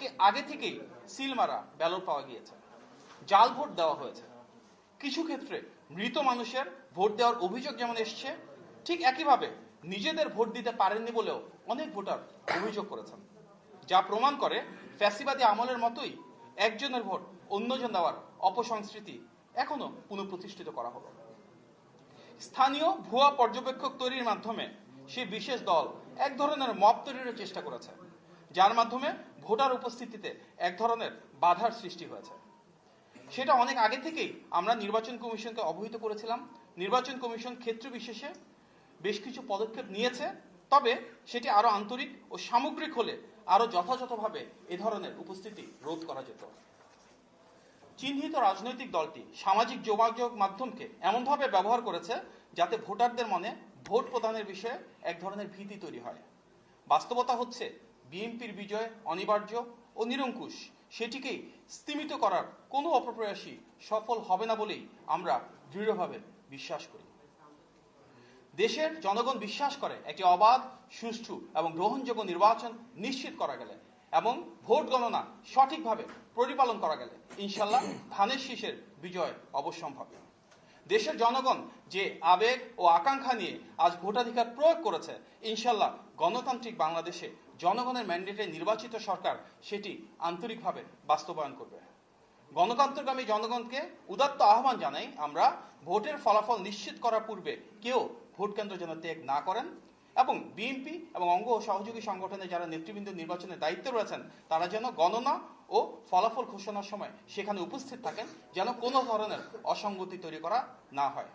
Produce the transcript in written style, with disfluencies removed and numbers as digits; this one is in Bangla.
আজকে আগে থেকেই সিল মারা ব্যালট পাওয়া গিয়েছে, জাল ভোট দেওয়া হয়েছে। কিছু ক্ষেত্রে মৃত মানুষের ভোট দেওয়ার অভিযোগ যেমন এসছে, ঠিক একইভাবে নিজেদের ভোট দিতে পারেননি বলেও অনেক ভোটার অভিযোগ করেছেন, যা প্রমাণ করে ফ্যাসিবাদী আমলের মতোই একজনের ভোট অন্যজন দেওয়ার অপসংস্কৃতি এখনো পুনঃপ্রতিষ্ঠিত করা হলো। স্থানীয় ভুয়া পর্যবেক্ষক তৈরির মাধ্যমে সে বিশেষ দল এক ধরনের মব তৈরির চেষ্টা করেছে, যার মাধ্যমে ভোটার উপস্থিতিতে এক ধরনের বাধার সৃষ্টি হয়েছে। সেটা অনেক আগে থেকেই আমরা নির্বাচন কমিশনকে অবহিত করেছিলাম। নির্বাচন কমিশন ক্ষেত্র বিশেষে বেশ কিছু পদক্ষেপ নিয়েছে, তবে সেটি আরো আন্তরিক ও সামগ্রিক হলে আরো যথাযথভাবে এ ধরনের উপস্থিতি রোধ করা যেত। চিহ্নিত রাজনৈতিক দলটি সামাজিক যোগাযোগ মাধ্যমকে এমনভাবে ব্যবহার করেছে যাতে ভোটারদের মনে ভোট প্রদানের বিষয়ে এক ধরনের ভীতি তৈরি হয়। বাস্তবতা হচ্ছে বিএনপির বিজয় অনিবার্য ও নিরঙ্কুশ, সেটিকেই স্তিমিত করার কোনো অপপ্রয়াসই সফল হবে না বলেই আমরা দৃঢ়ভাবে বিশ্বাস করি। দেশের জনগণ বিশ্বাস করে একটি অবাধ, সুষ্ঠু এবং গ্রহণযোগ্য নির্বাচন নিশ্চিত করা গেলে এবং ভোট গণনা সঠিকভাবে পরিপালন করা গেলে ইনশাল্লাহ ধানের শীষের বিজয় অবশ্যম্ভাবী। দেশের জনগণ যে আবেগ ও আকাঙ্ক্ষা নিয়ে আজ ভোটাধিকার প্রয়োগ করেছে, ইনশাল্লাহ গণতান্ত্রিক বাংলাদেশে জনগণের ম্যান্ডেটে নির্বাচিত সরকার সেটি আন্তরিকভাবে বাস্তবায়ন করবে। গণতন্ত্রগামী জনগণকে উদাত্ত আহ্বান জানাই আমরা, ভোটের ফলাফল নিশ্চিত করার পূর্বে কেউ ভোট কেন্দ্র যেন ত্যাগ না করেন এবং বিএনপি এবং অঙ্গ ও সহযোগী সংগঠনে যারা নেতৃবৃন্দ নির্বাচনের দায়িত্বে রয়েছেন তারা যেন গণনা ও ফলাফল ঘোষণার সময় সেখানে উপস্থিত থাকেন, যেন কোনো ধরনের অসঙ্গতি তৈরি করা না হয়।